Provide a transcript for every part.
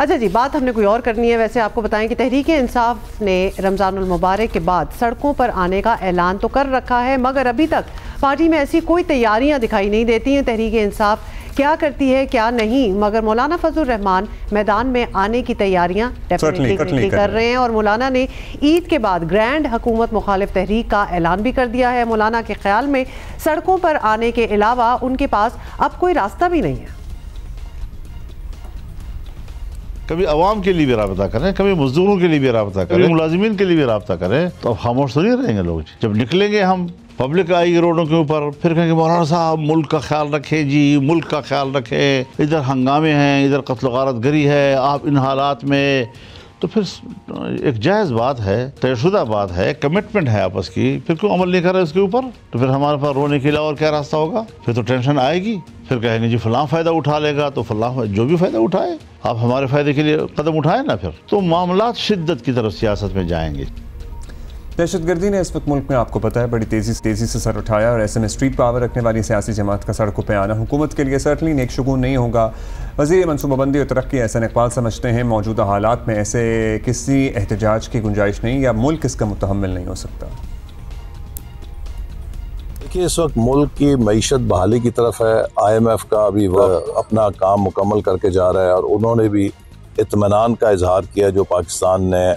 अच्छा जी, बात हमने कोई और करनी है। वैसे आपको बताएं कि तहरीक-ए-इंसाफ ने रमज़ानुल मुबारक के बाद सड़कों पर आने का ऐलान तो कर रखा है, मगर अभी तक पार्टी में ऐसी कोई तैयारियां दिखाई नहीं देती हैं। तहरीक-ए-इंसाफ क्या करती है क्या नहीं, मगर मौलाना फजल रहमान मैदान में आने की तैयारियां डेफिनेटली कर रहे हैं। और मौलाना ने ईद के बाद ग्रैंड हुकूमत मुखालिफ तहरीक का ऐलान भी कर दिया है। मौलाना के ख्याल में सड़कों पर आने के अलावा उनके पास अब कोई रास्ता भी नहीं है। कभी अवाम के लिए भी राबता करें, कभी मजदूरों के लिए भी राबता करें, मुलाजिमीन के लिए भी राबता करें, तो अब खामोश तो नहीं रहेंगे लोग। जब निकलेंगे हम, पब्लिक आएगी रोडों के ऊपर, फिर कहेंगे मौलाना साहब मुल्क का ख्याल रखें जी, मुल्क का ख्याल रखें, इधर हंगामे हैं, इधर कत्ल गारत गरी है, आप इन हालात में। तो फिर एक जायज़ बात है, तयशुदा बात है, कमिटमेंट है आपस की, फिर क्यों अमल नहीं कर रहे उसके ऊपर? तो फिर हमारे पास रोने के अलावा और क्या रास्ता होगा? फिर तो टेंशन आएगी, फिर कहेंगे जी फलां फ़ायदा उठा लेगा, तो फलां जो भी फ़ायदा उठाए, आप हमारे फ़ायदे के लिए कदम उठाए ना, फिर तो मामलात शिद्दत की तरफ सियासत में जाएंगे। दहशतगर्दी ने इस वक्त मुल्क में आपको पता है बड़ी तेज़ी से सर उठाया, और ऐसे में स्ट्रीट पावर रखने वाली सियासी जमात का सड़कों पर आना हुकूमत के लिए सर्टनली नेक शुगून नहीं होगा। वज़ीर मनसूबाबंदी और तरक्की एहसन इकबाल समझते हैं मौजूदा हालात में ऐसे किसी एहतजाज की गुंजाइश नहीं, या मुल्क इसका मुतहम्मिल नहीं हो सकता। देखिए, इस वक्त मुल्क की मईशत बहाली की तरफ है। IMF का अभी अपना काम मुकम्मल करके जा रहा है, और उन्होंने भी इत्मीनान का इजहार किया जो पाकिस्तान ने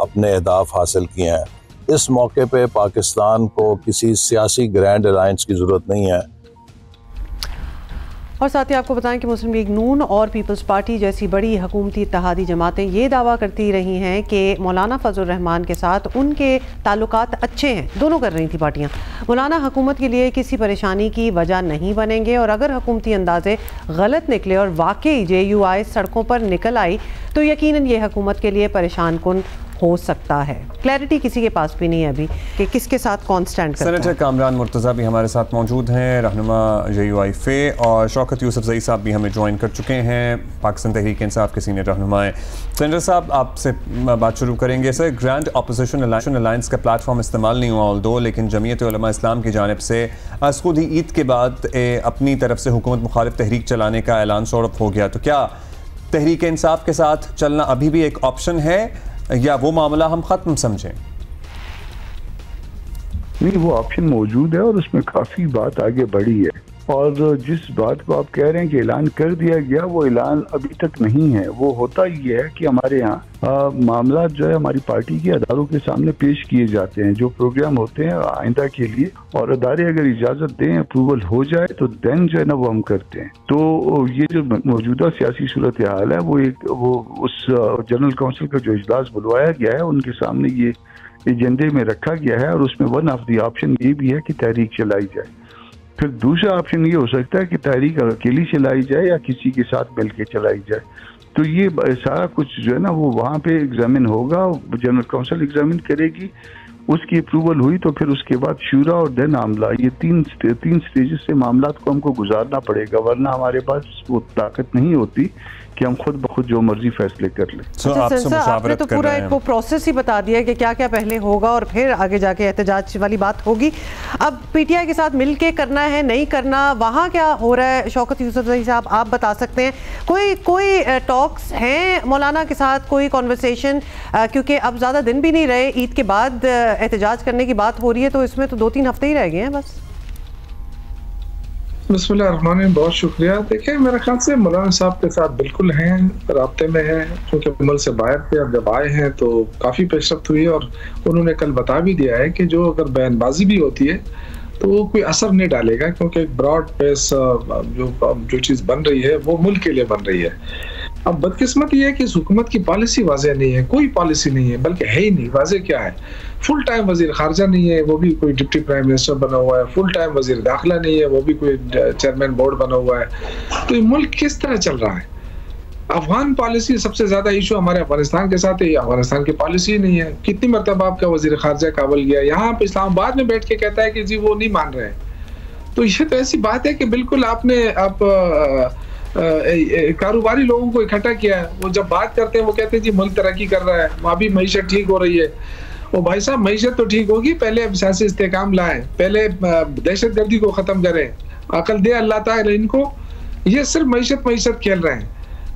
अपने अहदाफ हासिल किए हैं। इस मौके पे पाकिस्तान को किसी सियासी ग्रैंड अलायंस की ज़रूरत नहीं है। और साथ ही आपको बताएं कि मुस्लिम लीग नून और पीपल्स पार्टी जैसी बड़ी हुकूमती इत्तेहादी जमातें ये दावा करती रही हैं कि मौलाना फजल रहमान के साथ उनके ताल्लुकात अच्छे हैं। दोनों कर रही थी पार्टियां। मौलाना हुकूमत के लिए किसी परेशानी की वजह नहीं बनेंगे, और अगर हुकूमती अंदाजे गलत निकले और वाकई JUI सड़कों पर निकल आई तो यकीनन ये हुकूमत के लिए परेशान कुन हो सकता है। क्लैरिटी किसी के पास भी नहीं है अभी कि किसके साथ कौन स्टैंड करता है। सेनेटर कामरान मुर्तज़ा भी हमारे साथ मौजूद हैं, रहनुमा JUI फे, और शौकत यूसुफजई साहब भी हमें ज्वाइन कर चुके हैं, पाकिस्तान तहरीक इंसाफ के सीनियर रहनुमा हैं। सेनेटर साहब, आपसे बात शुरू करेंगे। सर, ग्रैंड अपोजिशन अलायंस का प्लेटफॉर्म इस्तेमाल नहीं हुआ ऑल्दो, लेकिन जमीयत उलमा इस्लाम की जानिब से आज खुद ही ईद के बाद अपनी तरफ से हुकूमत मुखालिफ तहरीक चलाने का ऐलान सौरभ हो गया। तो क्या तहरीक इंसाफ के साथ चलना अभी भी एक ऑप्शन है, या वो मामला हम ख़त्म समझें? नहीं, वो ऑप्शन मौजूद है और उसमें काफ़ी बात आगे बढ़ी है। और जिस बात को आप कह रहे हैं कि ऐलान कर दिया गया, वो ऐलान अभी तक नहीं है। वो होता ये है कि हमारे यहाँ मामला जो है हमारी पार्टी के अदारों के सामने पेश किए जाते हैं, जो प्रोग्राम होते हैं आइंदा के लिए, और अदारे अगर इजाज़त दें, अप्रूवल हो जाए, तो देन जो है ना वो हम करते हैं। तो ये जो मौजूदा सियासी सूरत हाल है, वो उस जनरल काउंसिल का जो इजलास बुलवाया गया है उनके सामने ये एजेंडे में रखा गया है, और उसमें वन ऑफ द ऑप्शन ये भी है कि तहरीक चलाई जाए। फिर दूसरा ऑप्शन ये हो सकता है कि तहरीक अकेली चलाई जाए या किसी के साथ मिलकर चलाई जाए। तो ये सारा कुछ जो है ना वो वहाँ पे एग्जामिन होगा, जनरल काउंसिल एग्जामिन करेगी, उसकी अप्रूवल हुई तो फिर उसके बाद शूरा और देन आमला, ये तीन स्टेजेस से मामला को हमको गुजारना पड़ेगा, वरना हमारे पास वो ताकत नहीं होती कि हम खुद ब खुद जो मर्जी फैसले कर लें। आपने तो पूरा एक वो प्रोसेस ही बता दिया कि क्या क्या पहले होगा और फिर आगे जाके एहतजाज वाली बात होगी। अब PTI के साथ मिलके करना है, नहीं करना, वहाँ क्या हो रहा है? शौकत यूसुफजई साहब, आप बता सकते हैं, कोई टॉक्स हैं मौलाना के साथ, कोई कॉन्वर्सेशन? क्योंकि अब ज़्यादा दिन भी नहीं रहे, ईद के बाद एहतजाज करने की बात हो रही है, तो इसमें तो 2-3 हफ्ते ही रह गए हैं बस। बिस्मिल्लाहिर्रहमानिर्रहीम, बहुत शुक्रिया। देखिए, मेरे ख्याल से मौलाना साहब के साथ बिल्कुल हैं, राब्ते में हैं, क्योंकि मुल्क से बाहर थे, अब जब आए हैं तो काफ़ी पेशरफ्त हुई है। और उन्होंने कल बता भी दिया है कि जो अगर बयानबाजी भी होती है तो वो कोई असर नहीं डालेगा, क्योंकि एक ब्रॉड बेस जो चीज़ बन रही है वो मुल्क के लिए बन रही है। अब बदकिस्मती है कि इस हुकूमत की पॉलिसी वाज़ेह नहीं है, कोई पॉलिसी नहीं है, बल्कि है ही नहीं। वाज़ेह क्या है? फुल टाइम वजीर खारजा नहीं है, वो भी कोई डिप्टी प्राइम मिनिस्टर बना हुआ है। फुल टाइम वजीर दाखिला नहीं है, वो भी कोई चेयरमैन बोर्ड बना हुआ है। तो ये मुल्क किस तरह चल रहा है? अफगान पॉलिसी सबसे ज्यादा इशू हमारे अफगानिस्तान के साथ है, अफगानिस्तान की पॉलिसी नहीं है। कितनी मरतबा आपका वजीर खारजा काबुल गया, यहाँ पे इस्लामाबाद में बैठ के कहता है कि जी वो नहीं मान रहे। तो ये तो ऐसी बात है कि बिल्कुल आप कारोबारी लोगों को इकट्ठा किया है। वो जब बात करते हैं वो कहते हैं जी मुल्क तरक्की कर रहा है, वहाँ भी मईशत ठीक हो रही है। वो भाई साहब, मईशत तो ठीक होगी, पहले अब सियासी इस्तेकाम लाएं, पहले दहशतगर्दी को ख़त्म करें, अकल दे अल्लाह ताला इनको। ये सिर्फ मईशत खेल रहे हैं।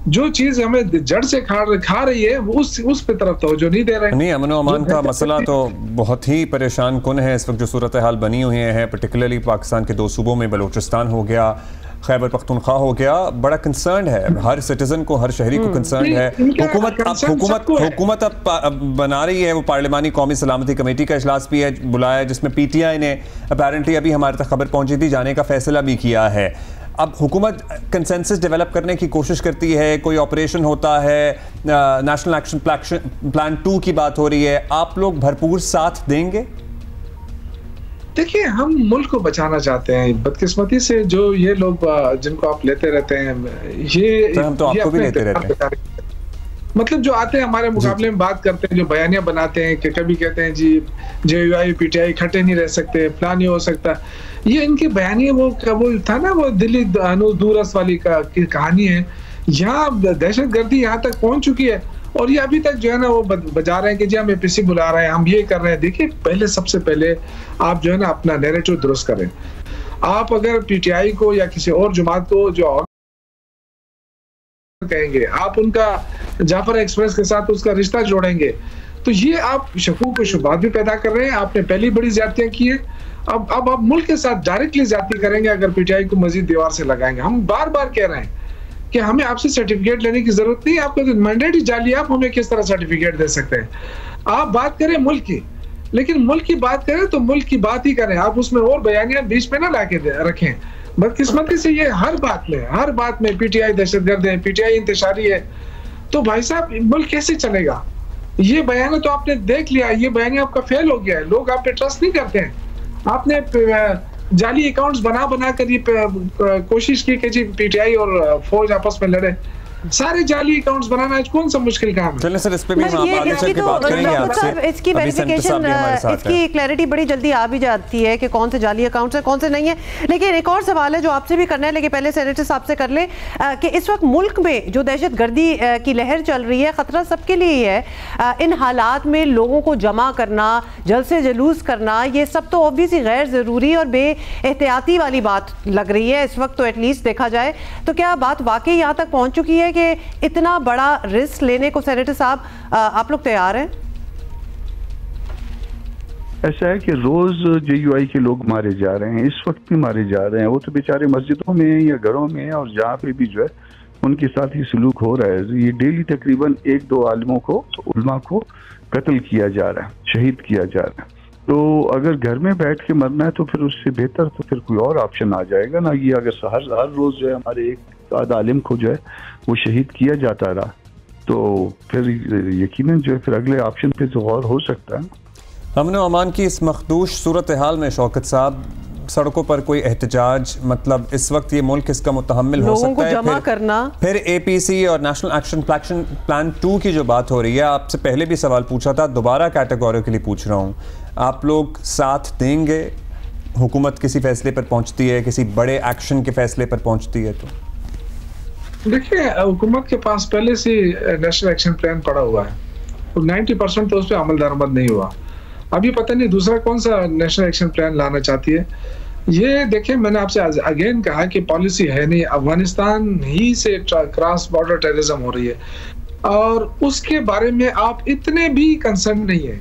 जो चीज हमें जड़ से खा रही है वो उस पे तरफ तवज्जो नहीं दे रहे। नहीं, अमन और अमान का मसला तो बहुत ही परेशान कुन है इस वक्त जो सूरत हाल बनी हुई है, पर्टिकुलरली पाकिस्तान के 2 सूबों में, बलूचिस्तान हो गया, खैबर पख्तूनख्वा हो गया, बड़ा कंसर्न है, हर सिटीजन को, हर शहरी को कंसर्न है। हुकूमत अब बना रही है, वो पार्लिमानी कौमी सलामती कमेटी का इजलास भी है बुलाया, जिसमें PTI ने अपेरेंटली अभी हमारे तक खबर पहुंची थी जाने का फैसला भी किया है। अब हुकूमत कंसेंसस डेवलप करने की कोशिश करती है, कोई ऑपरेशन होता है, नेशनल एक्शन प्लान 2 की बात हो रही है, आप लोग भरपूर साथ देंगे? देखिए, हम मुल्क को बचाना चाहते हैं। बदकिस्मती से जो ये लोग जिनको आप लेते रहते हैं, ये हम तो आपको भी लेते रहते हैं, मतलब जो आते हैं हमारे मुकाबले में बात करते हैं, जो बयानियां बनाते हैं कि कभी कहते हैं जी JUI PTI इकट्ठे नहीं रह सकते, प्लान नहीं हो सकता। ये इनकी बयानियां वो था ना, वो दिल्ली दूरस वाली कहानी है। यहाँ दहशतगर्दी यहाँ तक पहुंच चुकी है और ये अभी तक जो है ना वो बजा रहे हैं कि जी हम APC बुला रहे हैं, हम ये कर रहे हैं। देखिए, सबसे पहले आप जो है ना अपना नैरेटिव दुरुस्त करें। आप अगर PTI को या किसी और जमात को जो कहेंगे, आप उनका जाफर एक्सप्रेस के साथ उसका रिश्ता जोड़ेंगे, तो ये आप शकूक व शुबहात भी पैदा कर रहे हैं। आपने पहली बड़ी ज्यादतियां की है, अब आप मुल्क के साथ डायरेक्टली ज्यादती करेंगे अगर PTI को मजीद दीवार से लगाएंगे। हम बार बार कह रहे हैं कि हमें आपसे सर्टिफिकेट लेने की जरूरत नहीं है, आपका तो मैंडेट ही जाली, आप हमें किस तरह सर्टिफिकेट दे सकते हैं? आप बात करें मुल्क की, लेकिन मुल्क की बात करें तो मुल्क की बात ही करें, आप उसमें और बयानियां बीच में ना लाके रखें। बदकिस्मती से ये हर बात में PTI दहशतगर्द है, PTI इंतशारी है, तो भाई साहब मुल्क कैसे चलेगा? ये बयान तो आपने देख लिया, ये बयान आपका फेल हो गया है, लोग आप पे ट्रस्ट नहीं करते हैं। आपने जाली अकाउंट्स बना कर ये कोशिश की कि जी PTI और फौज आपस में लड़े। सारे जाली अकाउंट्स बनाना कौन सा मुश्किल काम है? चलिए सर, इस पे भी हम आगे चल के बात करेंगे आपसे। इसकी वेरिफिकेशन, इसकी क्लैरिटी बड़ी जल्दी आ भी जाती है कि कौन से जाली अकाउंट्स हैं, कौन से नहीं है। लेकिन एक और सवाल है जो आपसे भी करना है, लेकिन पहले सेनेटर साहब से कर ले कि इस वक्त मुल्क में जो दहशतगर्दी की लहर चल रही है, खतरा सबके लिए ही है। इन हालात में लोगों को जमा करना, जलसे जुलूस करना, ये सब तो ऑब्वियसली गैर ज़रूरी और बेएहतियाती वाली बात लग रही है इस वक्त, तो एटलीस्ट देखा जाए तो क्या बात वाकई यहाँ तक पहुँच चुकी है कि इतना बड़ा रिस्क लेने को सेनेटर साहब आप लोग तैयार हैं? ऐसा है कि रोज JUI के लोग मारे जा रहे हैं, इस वक्त भी मारे जा रहे हैं। वो तो बेचारे मस्जिदों में या घरों में और जहाँ पे भी जो है उनके साथ ही सलूक हो रहा है। ये डेली तकरीबन 1-2 आलिमों को, उलमा को कत्ल किया जा रहा है, शहीद किया जा रहा है। तो अगर घर में बैठ के मरना है तो फिर उससे बेहतर तो फिर कोई और ऑप्शन आ जाएगा ना। ये अगर हर रोज जो है हमारे एक आलिम को जो है वो शहीद किया जाता रहा तो फिर यकीनन जो है फिर अगले ऑप्शन पे तो गौर हो सकता है। हमने ओमान की इस मखदूश सूरत हाल में शौकत साहब, सड़कों पर कोई एहतजाज, मतलब इस वक्त ये मुल्क इसका मुतहम्मिल हो सकता है, जमा करना, फिर APC और नेशनल एक्शन प्लान 2 की जो बात हो रही है, आपसे पहले भी सवाल पूछा था, दोबारा कैटेगोरिकली पूछ रहा हूँ, आप लोग साथ देंगे? हुकूमत किसी फैसले पर पहुंचती है, किसी बड़े एक्शन के फैसले पर पहुंचती है तो? देखिए, हुकूमत के पास पहले से नेशनल एक्शन प्लान पड़ा हुआ है और 90% तो उस पर अमल दरामद नहीं हुआ। अभी पता नहीं दूसरा कौन सा नेशनल एक्शन प्लान लाना चाहती है। ये देखिए, मैंने आपसे अगेन कहा कि पॉलिसी है नहीं, अफगानिस्तान ही से क्रॉस बॉर्डर टेररिज्म हो रही है और उसके बारे में आप इतने भी कंसर्न नहीं है।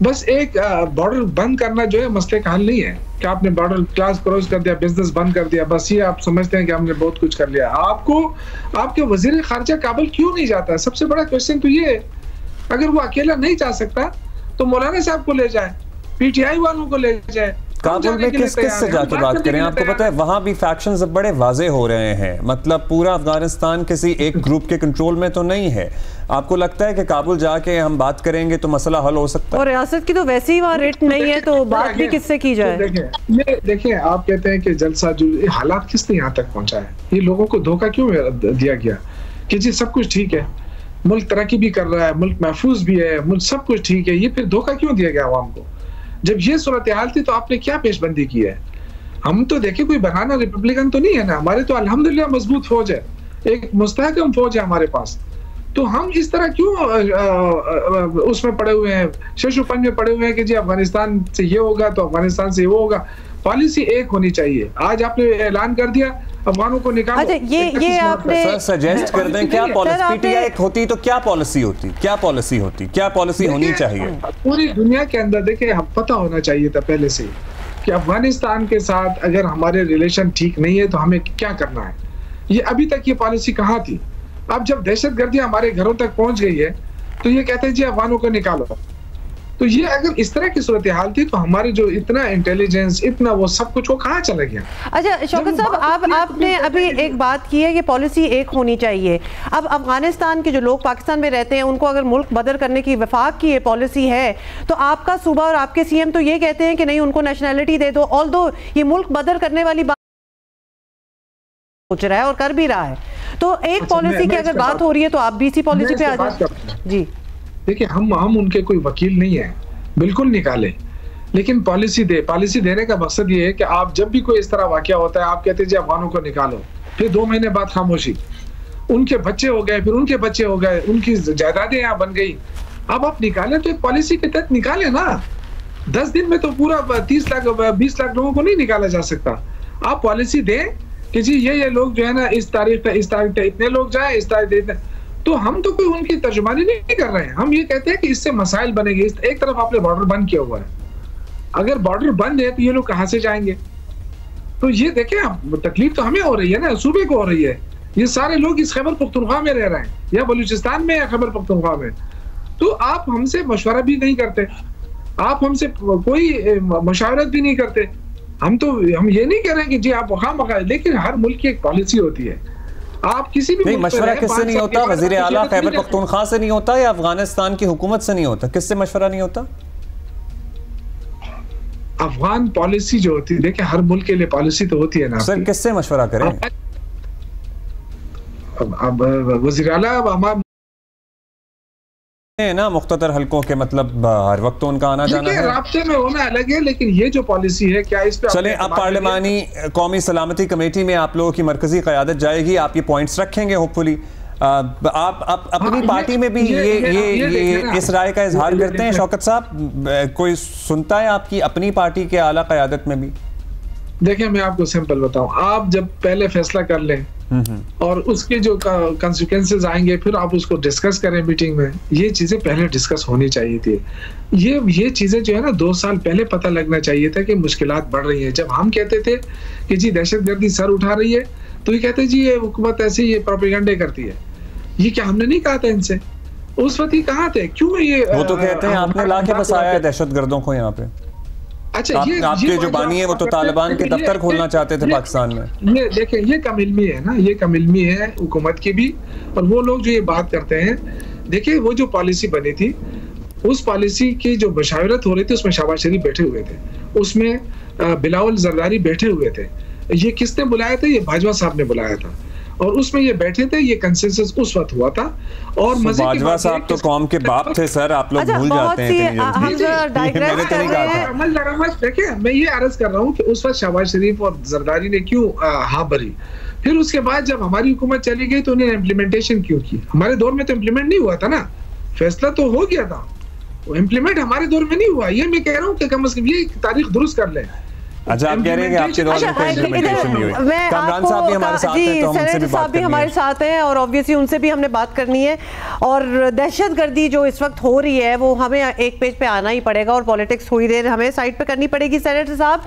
बस एक बॉर्डर बंद करना जो है मसले का हल नहीं है कि आपने बॉर्डर क्रॉस कर दिया, बिजनेस बंद कर दिया, बस ये आप समझते हैं कि हमने बहुत कुछ कर लिया। आपको आपके वजीर खारजा काबुल क्यों नहीं जाता? सबसे बड़ा क्वेश्चन तो ये है। अगर वो अकेला नहीं जा सकता तो मौलाना साहब को ले जाए, PTI वालों को ले जाए। काबुल में किस से जाके बात करें? आपको पता है वहां भी फैक्शंस अब बड़े वाजे हो रहे हैं, मतलब पूरा अफगानिस्तान किसी एक ग्रुप के कंट्रोल में तो नहीं है। आपको लगता है कि काबुल जाके हम बात करेंगे तो मसला हल हो सकता है? और रियासत की तो वैसे ही वहाँ रेट नहीं है, तो बात भी किससे की जाए? देखिए, आप कहते हैं कि जलसा हालात किसने यहाँ तक पहुंचा है? ये लोगों को धोखा क्यों दिया गया कि जी सब कुछ ठीक है, मुल्क तरक्की भी कर रहा है, मुल्क महफूज भी है, मुल्क सब कुछ ठीक है, ये फिर धोखा क्यों दिया गया आवाम को? जब ये सूरत हाल थी तो आपने क्या पेशबंदी की है? हम तो देखिए कोई बनाना रिपब्लिकन तो नहीं है ना, हमारे तो अल्हम्दुलिल्लाह मजबूत फौज है, एक मुस्तहकम फौज है हमारे पास। तो हम इस तरह क्यों उसमें पड़े हुए हैं, शशुपन में पड़े हुए हैं कि जी अफगानिस्तान से ये होगा तो अफगानिस्तान से वो होगा? पॉलिसी एक होनी चाहिए। आज आपने ऐलान कर दिया, अफगानों को निकालो। अच्छा, ये आपने सर सजेस्ट कर दें क्या पॉलिसी, पीटीआई होती तो क्या पॉलिसी होती, क्या पॉलिसी होती, क्या पॉलिसी होनी चाहिए? पूरी दुनिया के अंदर देखिए, हम पता होना चाहिए था पहले से कि अफगानिस्तान के साथ अगर हमारे रिलेशन ठीक नहीं है तो हमें क्या करना है। ये अभी तक ये पॉलिसी कहाँ थी? अब जब दहशतगर्दी हमारे घरों तक पहुंच गई है तो ये कहते हैं जी अफगानों को निकालो। तो ये अगर इस तरह की सूरत हाल थी तो हमारे जो इतना इंटेलिजेंस, इतना वो सब कुछ, वो कहाँ चला गया? अच्छा शौकत साहब, आपने अभी एक बात की है कि पॉलिसी एक होनी चाहिए। अब अफगानिस्तान के जो लोग पाकिस्तान में रहते हैं उनको अगर मुल्क बदर करने की वफाक की ये पॉलिसी है तो आपका सूबा और आपके सीएम तो ये कहते हैं कि नहीं, उनको नेशनैलिटी दे दो। ऑल्दो ये मुल्क बदर करने वाली बात सोच रहा है और कर भी रहा है, तो एक पॉलिसी की अगर बात हो रही है तो आप भी इसी पॉलिसी पे आ जाए। जी देखिए, हम उनके कोई वकील नहीं है, बिल्कुल निकाले, लेकिन पॉलिसी देने का मकसद ये है कि आप जब भी कोई इस तरह वाकया होता है आप कहते हैं जी अफगानों को निकालो, फिर 2 महीने बाद खामोशी, उनके बच्चे हो गए, फिर उनके बच्चे हो गए, उनकी जायदादें यहाँ बन गई। अब आप निकालें तो एक पॉलिसी के तहत निकाले ना। 10 दिन में तो पूरा 30 लाख 20 लाख लोगों को नहीं निकाला जा सकता। आप पॉलिसी दें कि जी ये लोग जो है ना इस तारीख पे इतने लोग जाए, इस तारीख पे इतने। तो हम तो कोई उनकी तर्जुमानी नहीं कर रहे हैं, हम ये कहते हैं कि इससे मसाइल बनेंगे। एक तरफ आपने बॉर्डर बंद किया हुआ है, अगर बॉर्डर बंद है तो ये लोग कहाँ से जाएंगे? तो ये देखें, तकलीफ तो हमें हो रही है ना, सूबे को हो रही है। ये सारे लोग इस खैबर पख्तूनख्वा में रह रहे हैं या बलूचिस्तान में या खैबर पख्तूनख्वा में, तो आप हमसे मशवरा भी नहीं करते, आप हमसे कोई मशावरत भी नहीं करते। हम ये नहीं कह रहे हैं कि जी आप वहां मका, लेकिन हर मुल्क की एक पॉलिसी होती है। आप किसी भी मशवरा किससे नहीं होता? वजीर आला खैबर पख्तूनख्वा से नहीं होता या अफगानिस्तान की हुकूमत से नहीं होता? किससे मशवरा नहीं होता? अफगान पॉलिसी जो होती है, देखिए हर मुल्क के लिए पॉलिसी तो होती है ना सर, किससे मशवरा करें? अब वजीर आला हमारा ना मुख्ततर हलकों के, मतलब हर वक्त तो उनका आना जाना है, राब्ते में होना अलग है, लेकिन ये जो पॉलिसी है क्या इस पे चले। अब पार्लिमानी कौमी सलामती कमेटी में आप लोगों की मरकजी क़यादत जाएगी, आप ये पॉइंट्स रखेंगे होपफुली। आप अपनी पार्टी में भी ये इस राय का इजहार करते हैं शौकत साहब? कोई सुनता है आपकी अपनी पार्टी के आला क़यादत में भी? देखिए, मैं आपको सिंपल बताऊं, आप जब पहले फैसला कर लें और उसके जो कंसिक्वेंसेस आएंगे फिर आप उसको डिस्कस करें मीटिंग में। ये चीजें पहले डिस्कस होनी चाहिए थी। ये चीजें जो है ना 2 साल पहले पता लगना चाहिए था कि मुश्किलात बढ़ रही हैं। जब हम कहते थे कि जी दहशतगर्दी सर उठा रही है तो ये कहते जी ये हुकूमत ऐसे ये प्रोपेगेंडे करती है। ये क्या हमने नहीं कहा था इनसे? उस वक्त ही कहाँ थे? क्यों ये वो तो कहते हैं आपने लाके बसाया है दहशतगर्दों को यहाँ पे। अच्छा, आपके जो बानी है वो तो तालिबान के दफ्तर खोलना चाहते थे पाकिस्तान में। ये देखिए, ये कम इल्मी है ना, ये कम इल्मी है हुकूमत की भी। और वो लोग जो ये बात करते हैं, देखिए वो जो पॉलिसी बनी थी, उस पॉलिसी की जो मशावरत हो रही थी उसमें शहबाज शरीफ बैठे हुए थे, उसमें बिलावल जरदारी बैठे हुए थे। ये किसने बुलाया था? ये बाजवा साहब ने बुलाया था और उसमें ये बैठे थे। ये कंसेंसस उस वक्त हुआ था। और बाजवा साहब तो कौम के बाप थे सर, आप लोग भूल जाते हैं। देखिए, मैं ये अर्ज कर रहा हूँ कि उस वक्त शहबाज शरीफ और जरदारी ने क्यों हाँ भरी। फिर उसके बाद जब हमारी हुकूमत चली गई तो उन्होंने इम्प्लीमेंटेशन क्यों की? हमारे दौर में तो इम्प्लीमेंट नहीं हुआ था ना, फैसला तो हो गया था, वो इम्प्लीमेंट हमारे दौर में नहीं हुआ। ये मैं कह रहा हूँ कि कम से कम ये तारीख दुरुस्त कर लें। अच्छा, आप कह रहे हैं कि आपके दौर में कोई इम्प्लीमेंटेशन नहीं हुई। कामरान साहब भी हमारे साथ हैं, तो हम उनसे भी बात करनी है। हमारे साथ हैं और ऑब्वियसली उनसे भी हमने बात करनी है। और दहशतगर्दी जो इस वक्त हो रही है वो हमें एक पेज पे आना ही पड़ेगा और पॉलिटिक्स थोड़ी देर हमें साइड पे करनी पड़ेगी। सेनेटर साहब,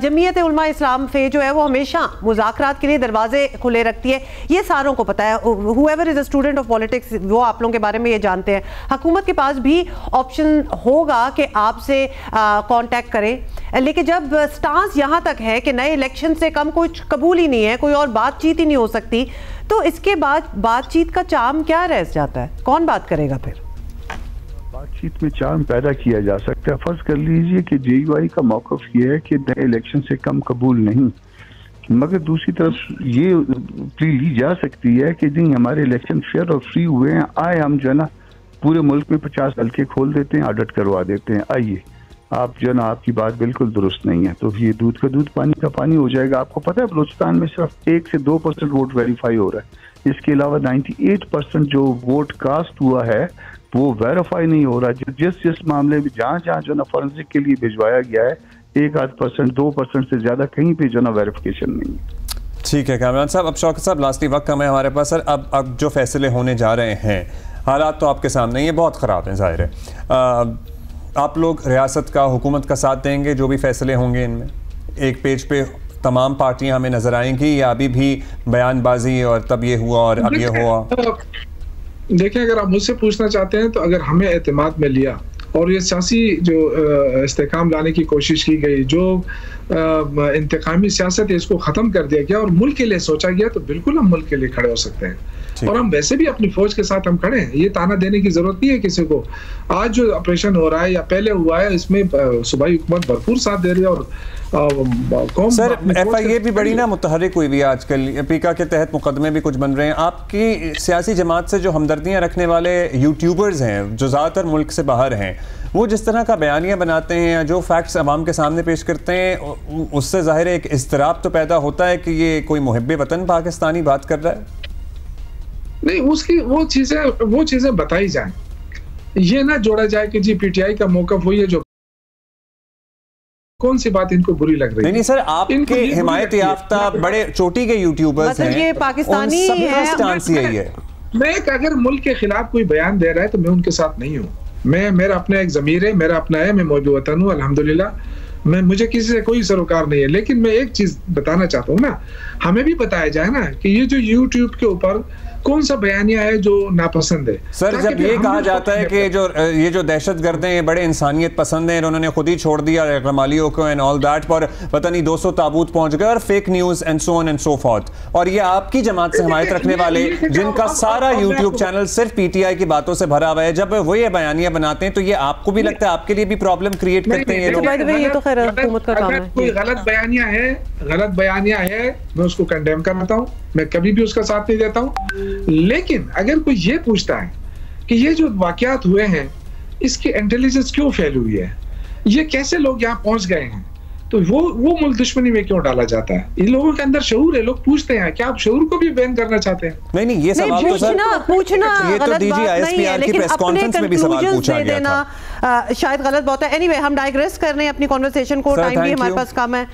जमीयत उलमा इस्लाम फे जो है वो हमेशा मुज़ाकरात के लिए दरवाजे खुले रखती है, ये सारों को पता है। Whoever is a student of politics वो आप लोगों के बारे में ये जानते हैं। हुकूमत के पास भी ऑप्शन होगा कि आपसे कॉन्टैक्ट करें, लेकिन जब स्टांस यहाँ तक है कि नए इलेक्शन से कम कुछ कबूल ही नहीं है, कोई और बातचीत ही नहीं हो सकती, तो इसके बाद बातचीत का चार्म क्या रह जाता है? कौन बात करेगा फिर? बातचीत में चार्म पैदा किया जा सकता है। फर्ज कर लीजिए कि JUI का मौक़िफ़ ये है कि नए इलेक्शन से कम कबूल नहीं, मगर दूसरी तरफ ये प्ली ली जा सकती है कि नहीं हमारे इलेक्शन फेयर और फ्री हुए हैं, आए हम जो है ना पूरे मुल्क में 50 हल्के खोल देते हैं, ऑडिट करवा देते हैं, आइए। आप जो ना आपकी बात बिल्कुल दुरुस्त नहीं है, तो ये दूध का दूध पानी का पानी हो जाएगा। आपको पता है बलूचिस्तान में सिर्फ 1 से 2% वोट वेरीफाई हो रहा है, इसके अलावा 98% जो वोट कास्ट हुआ है वो वेरीफाई नहीं हो रहा। जिस मामले में जहाँ जो ना फॉरेंसिक के लिए भिजवाया गया है, 1-2% से ज्यादा कहीं पे जो ना वेरिफिकेशन नहीं है। ठीक है कामरान साहब। अब शौकत साहब, लास्टली वक्त कम है हमारे पास सर। अब जो फैसले होने जा रहे हैं, हालात तो आपके सामने ही है, बहुत ख़राब हैं ज़ाहिर है। आप लोग रियासत का, हुकूमत का साथ देंगे जो भी फैसले होंगे इनमें? एक पेज पे तमाम पार्टियां हमें नजर आएंगी या अभी भी बयानबाजी और तब ये हुआ और अब ये हुआ? देखिए, अगर आप मुझसे पूछना चाहते हैं तो अगर हमें एतमाद में लिया और ये सियासी जो इस्तेकाम लाने की कोशिश की गई, जो इंतकामी सियासत है, इसको ख़त्म कर दिया गया और मुल्क के लिए सोचा गया, तो बिल्कुल हम मुल्क के लिए खड़े हो सकते हैं। और हम वैसे भी अपनी फौज के साथ हम खड़े हैं। ये ताना देने की जरूरत नहीं है किसी को। आज जो ऑपरेशन हो रहा है या पहले हुआ है, इसमें सूबाई हुकूमत भरपूर साथ दे रही है। और सर, FIA भी बड़ी ना मुतहरिक हुई है आजकल, पीका के तहत मुकदमे भी कुछ बन रहे हैं। आपकी सियासी जमात से जो हमदर्दियाँ रखने वाले यूट्यूबर्स हैं जो ज़्यादातर मुल्क से बाहर हैं, वो जिस तरह का बयानियाँ बनाते हैं या जो फैक्ट्स अवाम के सामने पेश करते हैं, उससे ज़ाहिर है एक इज़्तिराब तो पैदा होता है कि ये कोई मुहिब्बे वतन पाकिस्तानी बात कर रहा है। नहीं, उसकी वो चीजें बताई जाए, ये ना जोड़ा जाए कि जी PTI का मौक़िफ़ हुई है, जो कौन सी बात इनको बुरी लग रही है। नहीं सर, आपके हिमायत याफ्ता बड़े चोटी के यूट्यूबर्स हैं, ये पाकिस्तानी है। मैं अगर मुल्क के खिलाफ कोई बयान दे रहा है तो मैं उनके साथ नहीं हूँ। मेरा अपना एक ज़मीर है, मेरा अपना है, मैं मौजूद वतन हूँ अल्हम्दुलिल्लाह। मुझे किसी से कोई सरोकार नहीं है। लेकिन मैं एक चीज बताना चाहता हूँ ना, हमें भी बताया जाए ना कि ये जो YouTube के ऊपर कौन सा बयानिया है जो नापसंद है। सर, जब ये कहा जाता है कि ये जो दहशतगर्द हैं, ये बड़े इंसानियत पसंद हैं, उन्होंने खुद ही छोड़ दिया रमालियों को एंड ऑल दैट, पर पता नहीं 200 ताबूत पहुंच गए और fake news and so on and so forth, और ये आपकी जमात से हिमायत रखने वाले जिनका सारा यूट्यूब चैनल सिर्फ PTI की बातों से भरा हुआ है, जब वो ये बयानिया बनाते हैं तो ये आपको भी लगता है आपके लिए भी प्रॉब्लम क्रिएट करते हैं ये लोग? ये तो खैर हुकूमत का काम है। कोई गलत बयानिया है, मैं उसको कंडेम करता हूँ, मैं कभी भी उसका साथ नहीं देता हूँ। लेकिन अगर कोई ये पूछता है कि ये जो वाकयात हुए हैं, इसकी इंटेलिजेंस क्यों फेल हुई है, ये कैसे लोग यहाँ पहुंच गए हैं, तो वो मुल्क दुश्मनी में क्यों डाला जाता है? इन लोगों के अंदर शऊर है। लोग पूछते हैं, क्या आप शऊर को भी बैन करना चाहते हैं? नहीं, ये सवाल तो सर पूछना ये तो DG ISPR की प्रेस कॉन्फ्रेंस में भी सवाल पूछा गया था। शायद गलत बात है। एनीवे, हम डाइग्रेस कर रहे हैं अपनी कॉन्वर्सेशन को, टाइम भी हमारे पास कम है।